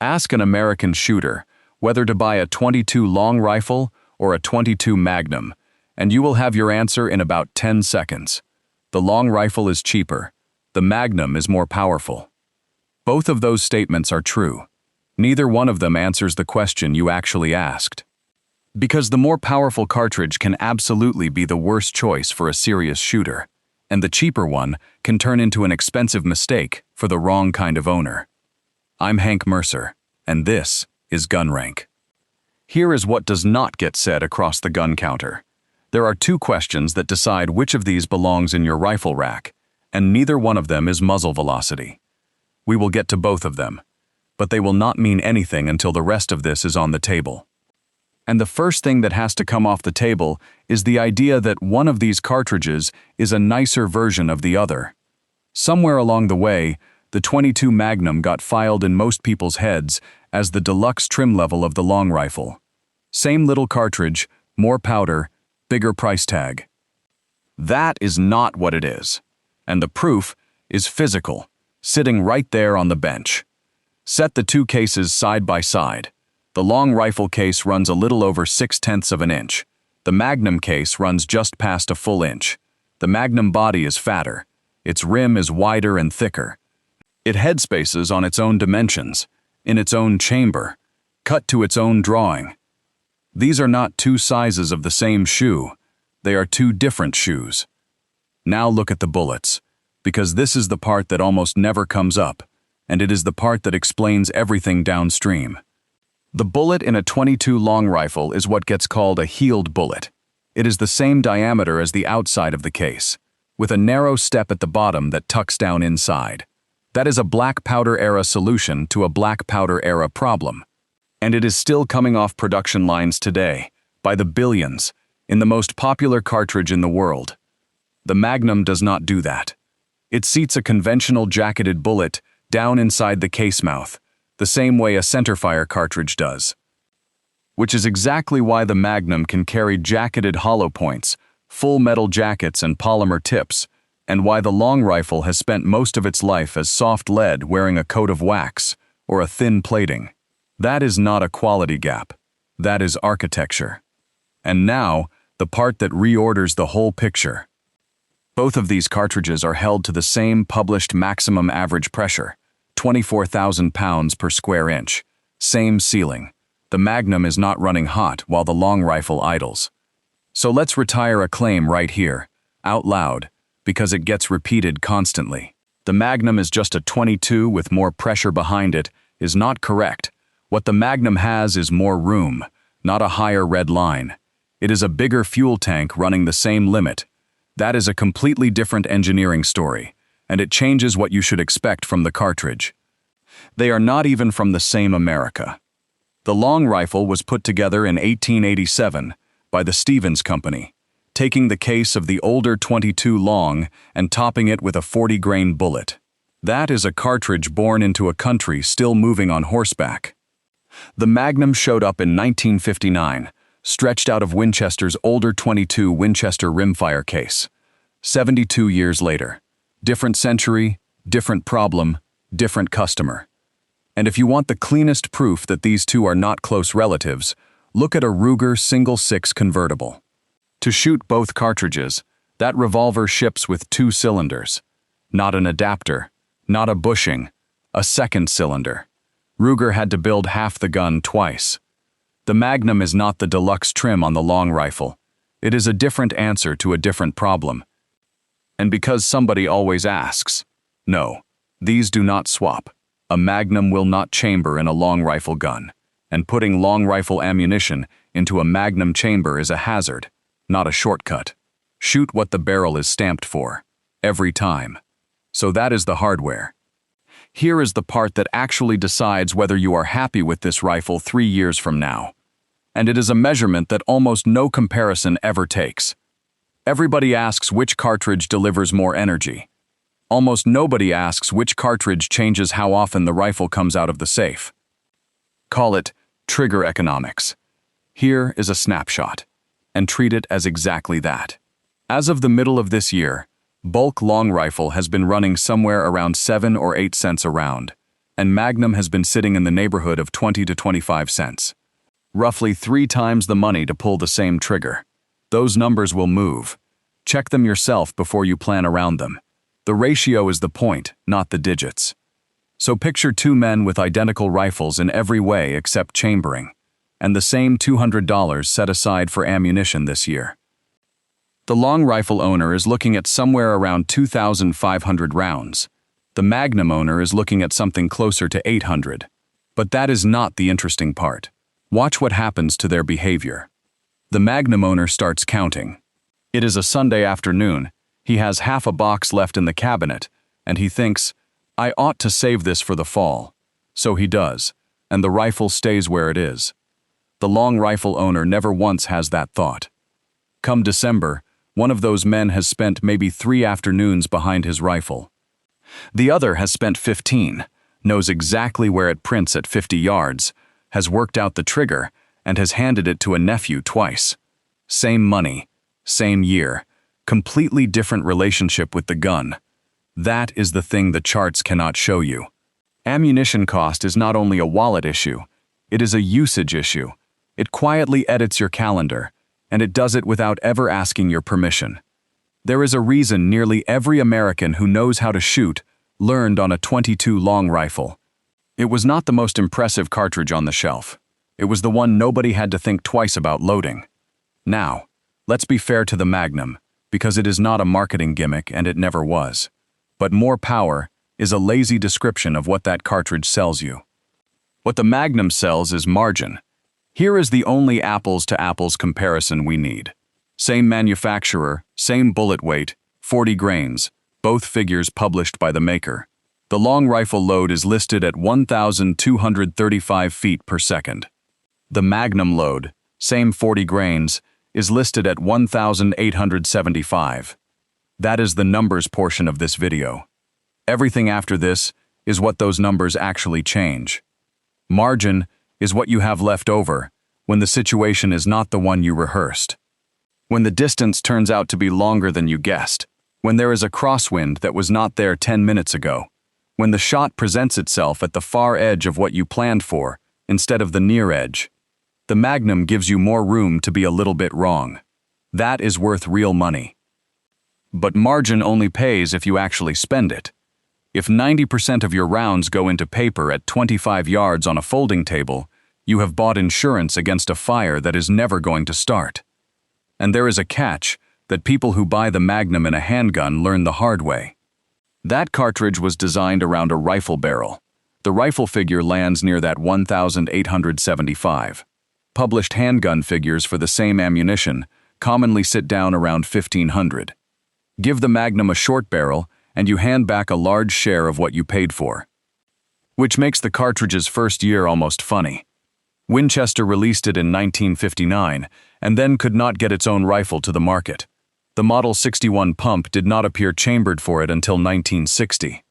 Ask an American shooter whether to buy a .22 long rifle or a .22 Magnum, and you will have your answer in about 10 seconds. The long rifle is cheaper. The Magnum is more powerful. Both of those statements are true. Neither one of them answers the question you actually asked. Because the more powerful cartridge can absolutely be the worst choice for a serious shooter, and the cheaper one can turn into an expensive mistake for the wrong kind of owner. I'm Hank Mercer, and this is GunRank. Here is what does not get said across the gun counter. There are two questions that decide which of these belongs in your rifle rack, and neither one of them is muzzle velocity. We will get to both of them, but they will not mean anything until the rest of this is on the table. And the first thing that has to come off the table is the idea that one of these cartridges is a nicer version of the other. Somewhere along the way, the .22 Magnum got filed in most people's heads as the deluxe trim level of the long rifle. Same little cartridge, more powder, bigger price tag. That is not what it is. And the proof is physical, sitting right there on the bench. Set the two cases side by side. The long rifle case runs a little over 6/10 of an inch. The Magnum case runs just past a full inch. The Magnum body is fatter. Its rim is wider and thicker. It headspaces on its own dimensions, in its own chamber, cut to its own drawing. These are not two sizes of the same shoe. They are two different shoes. Now look at the bullets, because this is the part that almost never comes up, and it is the part that explains everything downstream. The bullet in a .22 long rifle is what gets called a heeled bullet. It is the same diameter as the outside of the case, with a narrow step at the bottom that tucks down inside. That is a black powder era solution to a black powder era problem. And it is still coming off production lines today, by the billions, in the most popular cartridge in the world. The Magnum does not do that. It seats a conventional jacketed bullet down inside the case mouth, the same way a centerfire cartridge does. Which is exactly why the Magnum can carry jacketed hollow points, full metal jackets and polymer tips, and why the long rifle has spent most of its life as soft lead wearing a coat of wax or a thin plating. That is not a quality gap. That is architecture. And now, the part that reorders the whole picture. Both of these cartridges are held to the same published maximum average pressure, 24,000 pounds per square inch. Same sealing. The Magnum is not running hot while the long rifle idles. So let's retire a claim right here, out loud, because it gets repeated constantly. The Magnum is just a .22 with more pressure behind it is not correct. What the Magnum has is more room, not a higher red line. It is a bigger fuel tank running the same limit. That is a completely different engineering story, and it changes what you should expect from the cartridge. They are not even from the same America. The long rifle was put together in 1887 by the Stevens Company, taking the case of the older .22 long and topping it with a 40-grain bullet. That is a cartridge born into a country still moving on horseback. The Magnum showed up in 1959, stretched out of Winchester's older .22 Winchester Rimfire case. 72 years later. Different century, different problem, different customer. And if you want the cleanest proof that these two are not close relatives, look at a Ruger single-6 convertible. To shoot both cartridges, that revolver ships with 2 cylinders. Not an adapter, not a bushing, a second cylinder. Ruger had to build half the gun twice. The Magnum is not the deluxe trim on the long rifle. It is a different answer to a different problem. And because somebody always asks, no, these do not swap. A Magnum will not chamber in a long rifle gun, and putting long rifle ammunition into a Magnum chamber is a hazard, not a shortcut. Shoot what the barrel is stamped for, every time. So that is the hardware. Here is the part that actually decides whether you are happy with this rifle 3 years from now. And it is a measurement that almost no comparison ever takes. Everybody asks which cartridge delivers more energy. Almost nobody asks which cartridge changes how often the rifle comes out of the safe. Call it trigger economics. Here is a snapshot, and treat it as exactly that. As of the middle of this year, bulk long rifle has been running somewhere around 7 or 8 cents a round. and Magnum has been sitting in the neighborhood of 20 to 25 cents. Roughly 3 times the money to pull the same trigger. Those numbers will move. Check them yourself before you plan around them. The ratio is the point, not the digits. So picture 2 men with identical rifles in every way except chambering, and the same $200 set aside for ammunition this year. The long rifle owner is looking at somewhere around 2,500 rounds. The Magnum owner is looking at something closer to 800. But that is not the interesting part. Watch what happens to their behavior. The Magnum owner starts counting. It is a Sunday afternoon. He has half a box left in the cabinet, and he thinks, I ought to save this for the fall. So he does, and the rifle stays where it is. The long rifle owner never once has that thought. Come December, one of those men has spent maybe 3 afternoons behind his rifle. The other has spent 15, knows exactly where it prints at 50 yards, has worked out the trigger, and has handed it to a nephew twice. Same money, same year, completely different relationship with the gun. That is the thing the charts cannot show you. Ammunition cost is not only a wallet issue, it is a usage issue. It quietly edits your calendar, and it does it without ever asking your permission. There is a reason nearly every American who knows how to shoot learned on a .22 long rifle. It was not the most impressive cartridge on the shelf. It was the one nobody had to think twice about loading. Now, let's be fair to the Magnum, because it is not a marketing gimmick and it never was. But more power is a lazy description of what that cartridge sells you. What the Magnum sells is margin. Here is the only apples-to-apples comparison we need. Same manufacturer, same bullet weight, 40 grains, both figures published by the maker. The long rifle load is listed at 1,235 feet per second. The Magnum load, same 40 grains, is listed at 1,875. That is the numbers portion of this video. Everything after this is what those numbers actually change. Margin is what you have left over when the situation is not the one you rehearsed. When the distance turns out to be longer than you guessed. When there is a crosswind that was not there 10 minutes ago. When the shot presents itself at the far edge of what you planned for instead of the near edge. The Magnum gives you more room to be a little bit wrong. That is worth real money. But margin only pays if you actually spend it. If 90% of your rounds go into paper at 25 yards on a folding table, you have bought insurance against a fire that is never going to start. And there is a catch that people who buy the Magnum in a handgun learn the hard way. That cartridge was designed around a rifle barrel. The rifle figure lands near that 1,875. Published handgun figures for the same ammunition commonly sit down around 1,500. Give the Magnum a short barrel, and you hand back a large share of what you paid for. Which makes the cartridge's first year almost funny. Winchester released it in 1959, and then could not get its own rifle to the market. The Model 61 pump did not appear chambered for it until 1960.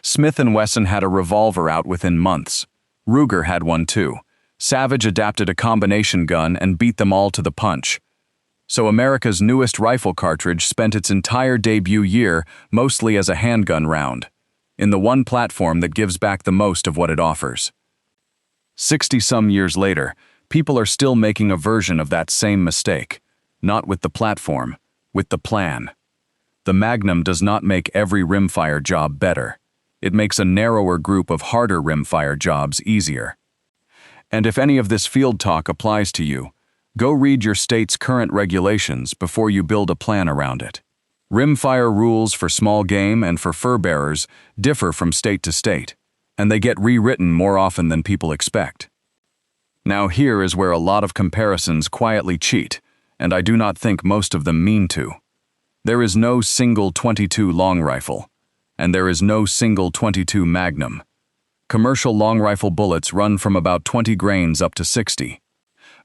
Smith & Wesson had a revolver out within months. Ruger had one too. Savage adapted a combination gun and beat them all to the punch. So America's newest rifle cartridge spent its entire debut year mostly as a handgun round, in the one platform that gives back the most of what it offers. 60-some years later, people are still making a version of that same mistake, not with the platform, with the plan. The Magnum does not make every rimfire job better. It makes a narrower group of harder rimfire jobs easier. And if any of this field talk applies to you, go read your state's current regulations before you build a plan around it. Rimfire rules for small game and for fur bearers differ from state to state, and they get rewritten more often than people expect. Now here is where a lot of comparisons quietly cheat, and I do not think most of them mean to. There is no single .22 long rifle, and there is no single .22 Magnum. Commercial long rifle bullets run from about 20 grains up to 60.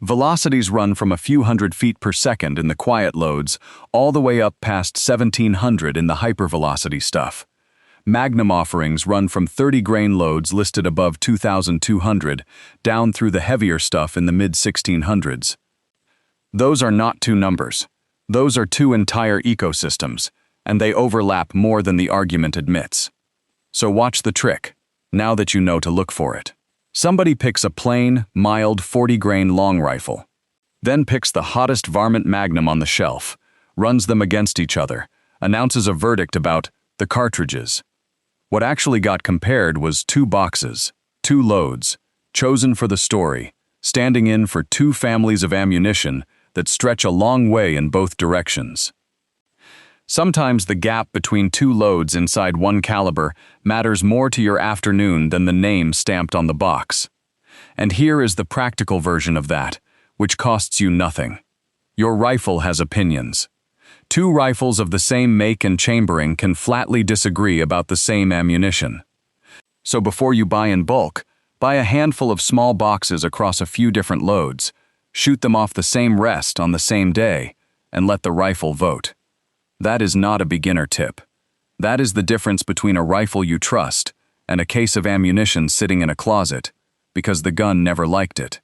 Velocities run from a few hundred feet per second in the quiet loads all the way up past 1,700 in the hypervelocity stuff. Magnum offerings run from 30-grain loads listed above 2,200 down through the heavier stuff in the mid-1600s. Those are not two numbers. Those are two entire ecosystems, and they overlap more than the argument admits. So watch the trick. Now that you know to look for it. Somebody picks a plain, mild 40-grain long rifle, then picks the hottest varmint Magnum on the shelf, runs them against each other, announces a verdict about the cartridges. What actually got compared was 2 boxes, 2 loads, chosen for the story, standing in for 2 families of ammunition that stretch a long way in both directions. Sometimes the gap between 2 loads inside one caliber matters more to your afternoon than the name stamped on the box. And here is the practical version of that, which costs you nothing. Your rifle has opinions. 2 rifles of the same make and chambering can flatly disagree about the same ammunition. So before you buy in bulk, buy a handful of small boxes across a few different loads, shoot them off the same rest on the same day, and let the rifle vote. That is not a beginner tip. That is the difference between a rifle you trust and a case of ammunition sitting in a closet, because the gun never liked it.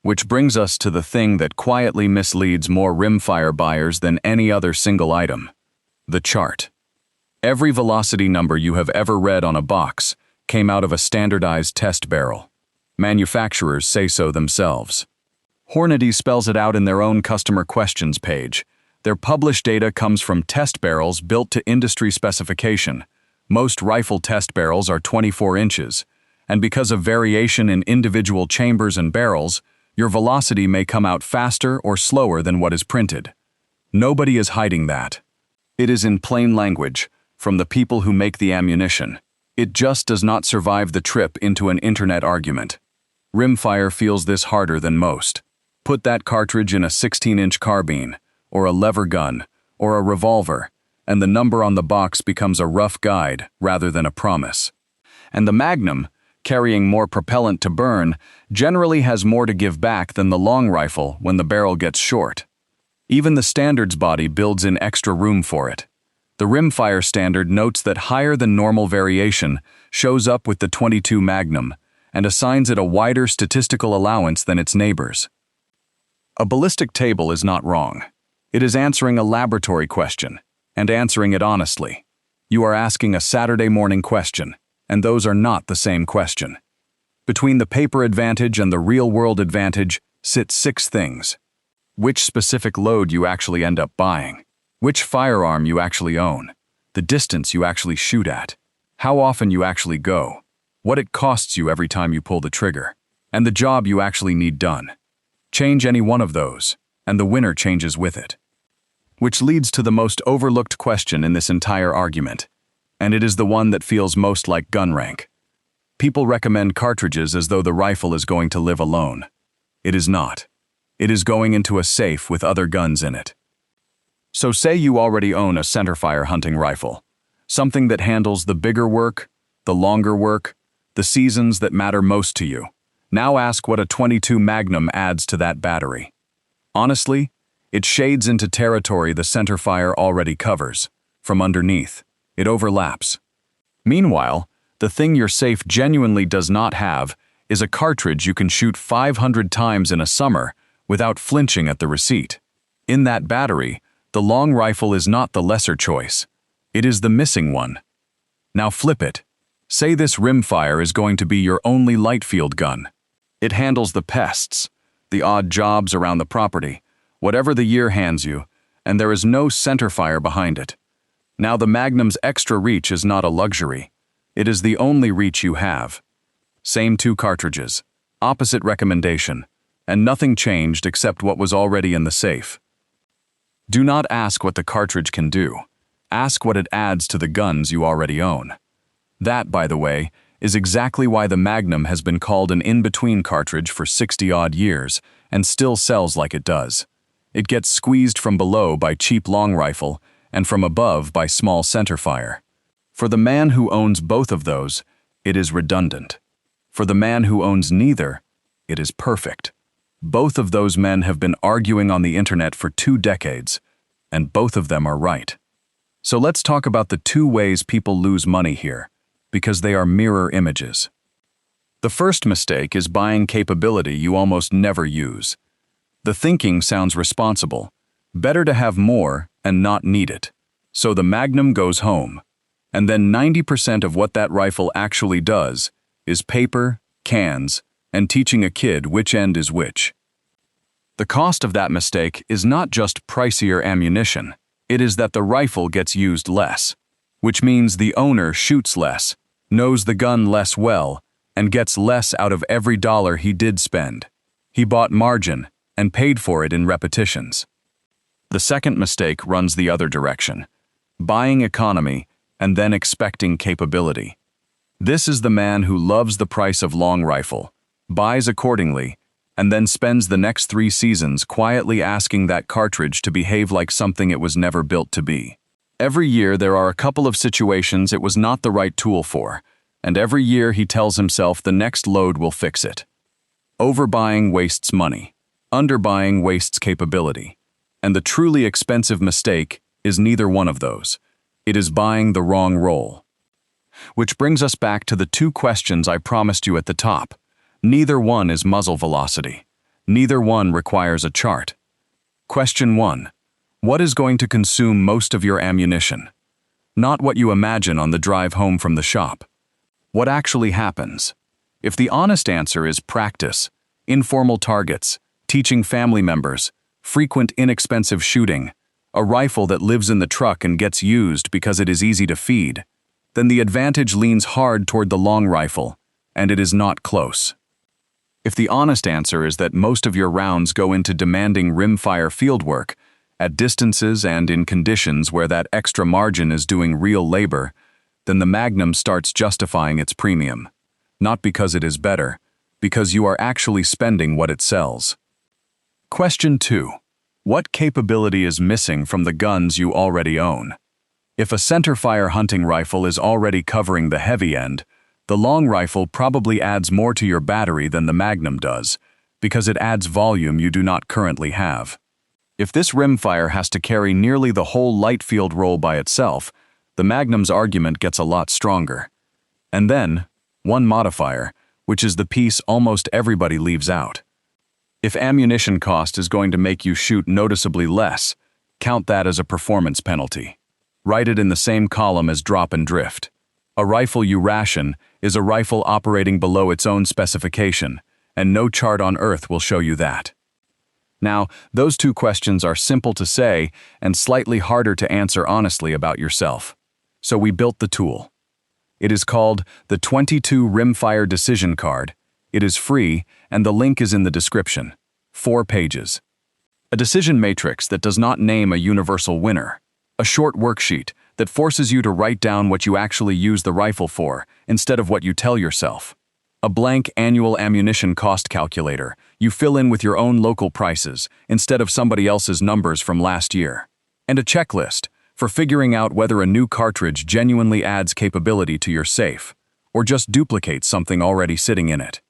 Which brings us to the thing that quietly misleads more Rimfire buyers than any other single item: the chart. Every velocity number you have ever read on a box came out of a standardized test barrel. Manufacturers say so themselves. Hornady spells it out in their own customer questions page. Their published data comes from test barrels built to industry specification. Most rifle test barrels are 24 inches, and because of variation in individual chambers and barrels, your velocity may come out faster or slower than what is printed. Nobody is hiding that. It is in plain language, from the people who make the ammunition. It just does not survive the trip into an internet argument. Rimfire feels this harder than most. Put that cartridge in a 16-inch carbine, or a lever gun, or a revolver, and the number on the box becomes a rough guide rather than a promise. And the Magnum, carrying more propellant to burn, generally has more to give back than the long rifle when the barrel gets short. Even the standards body builds in extra room for it. The Rimfire standard notes that higher than normal variation shows up with the .22 Magnum and assigns it a wider statistical allowance than its neighbors. A ballistic table is not wrong. It is answering a laboratory question, and answering it honestly. You are asking a Saturday morning question, and those are not the same question. Between the paper advantage and the real-world advantage sit 6 things. Which specific load you actually end up buying, which firearm you actually own, the distance you actually shoot at, how often you actually go, what it costs you every time you pull the trigger, and the job you actually need done. Change any one of those, and the winner changes with it. Which leads to the most overlooked question in this entire argument, and it is the one that feels most like GunRank. People recommend cartridges as though the rifle is going to live alone. It is not. It is going into a safe with other guns in it. So say you already own a centerfire hunting rifle, something that handles the bigger work, the longer work, the seasons that matter most to you. Now ask what a .22 Magnum adds to that battery. Honestly, it shades into territory the centerfire already covers. From underneath, it overlaps. Meanwhile, the thing your safe genuinely does not have is a cartridge you can shoot 500 times in a summer without flinching at the receipt. In that battery, the long rifle is not the lesser choice. It is the missing one. Now flip it. Say this Rimfire is going to be your only light field gun. It handles the pests, the odd jobs around the property, whatever the year hands you, and there is no centerfire behind it. Now the Magnum's extra reach is not a luxury. It is the only reach you have. Same 2 cartridges, opposite recommendation, and nothing changed except what was already in the safe. Do not ask what the cartridge can do. Ask what it adds to the guns you already own. That, by the way, is exactly why the Magnum has been called an in-between cartridge for 60-odd years and still sells like it does. It gets squeezed from below by cheap long rifle and from above by small centerfire. For the man who owns both of those, it is redundant. For the man who owns neither, it is perfect. Both of those men have been arguing on the internet for 2 decades, and both of them are right. So let's talk about the 2 ways people lose money here, because they are mirror images. The first mistake is buying capability you almost never use. The thinking sounds responsible. Better to have more and not need it. So the Magnum goes home. And then 90% of what that rifle actually does is paper, cans, and teaching a kid which end is which. The cost of that mistake is not just pricier ammunition, it is that the rifle gets used less, which means the owner shoots less, knows the gun less well, and gets less out of every dollar he did spend. He bought margin and paid for it in repetitions. The second mistake runs the other direction, buying economy and then expecting capability. This is the man who loves the price of long rifle, buys accordingly, and then spends the next 3 seasons quietly asking that cartridge to behave like something it was never built to be. Every year there are a couple of situations it was not the right tool for, and every year he tells himself the next load will fix it. Overbuying wastes money, underbuying wastes capability, and the truly expensive mistake is neither one of those. It is buying the wrong roll. Which brings us back to the 2 questions I promised you at the top. Neither one is muzzle velocity. Neither one requires a chart. Question 1. What is going to consume most of your ammunition? Not what you imagine on the drive home from the shop. What actually happens? If the honest answer is practice, informal targets, teaching family members, frequent inexpensive shooting, a rifle that lives in the truck and gets used because it is easy to feed, then the advantage leans hard toward the long rifle, and it is not close. If the honest answer is that most of your rounds go into demanding rimfire fieldwork, at distances and in conditions where that extra margin is doing real labor, then the Magnum starts justifying its premium. Not because it is better, because you are actually spending what it sells. Question 2. What capability is missing from the guns you already own? If a centerfire hunting rifle is already covering the heavy end, the long rifle probably adds more to your battery than the Magnum does, because it adds volume you do not currently have. If this rimfire has to carry nearly the whole light field roll by itself, the Magnum's argument gets a lot stronger. And then, one modifier, which is the piece almost everybody leaves out. If ammunition cost is going to make you shoot noticeably less, count that as a performance penalty. Write it in the same column as drop and drift. A rifle you ration is a rifle operating below its own specification, and no chart on earth will show you that. Now, those 2 questions are simple to say and slightly harder to answer honestly about yourself. So we built the tool. It is called the 22 Rimfire Decision Card. It is free, and the link is in the description. 4 pages. A decision matrix that does not name a universal winner. A short worksheet that forces you to write down what you actually use the rifle for, instead of what you tell yourself. A blank annual ammunition cost calculator you fill in with your own local prices, instead of somebody else's numbers from last year. And a checklist for figuring out whether a new cartridge genuinely adds capability to your safe, or just duplicates something already sitting in it.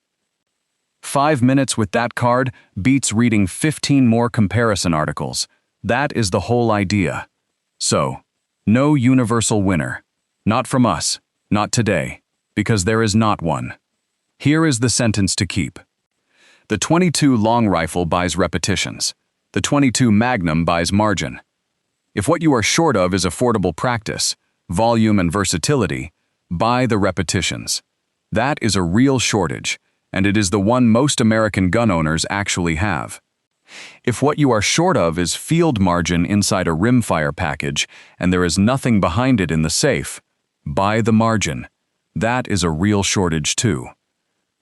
5 minutes with that card beats reading 15 more comparison articles. That is the whole idea. So, no universal winner. Not from us, not today, because there is not one. Here is the sentence to keep. The 22 long rifle buys repetitions. The 22 Magnum buys margin. If what you are short of is affordable practice, volume and versatility, buy the repetitions. That is a real shortage, and it is the one most American gun owners actually have. If what you are short of is field margin inside a rimfire package and there is nothing behind it in the safe, buy the margin. That is a real shortage too.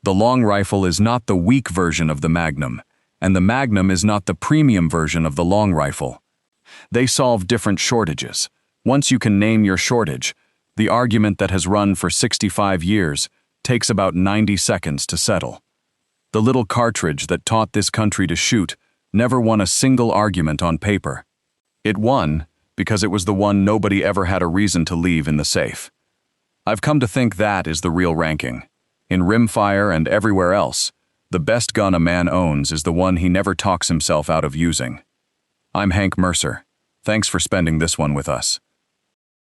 The long rifle is not the weak version of the Magnum, and the Magnum is not the premium version of the long rifle. They solve different shortages. Once you can name your shortage, the argument that has run for 65 years takes about 90 seconds to settle. The little cartridge that taught this country to shoot never won a single argument on paper. It won because it was the one nobody ever had a reason to leave in the safe. I've come to think that is the real ranking. In rimfire and everywhere else, the best gun a man owns is the one he never talks himself out of using. I'm Hank Mercer. Thanks for spending this one with us.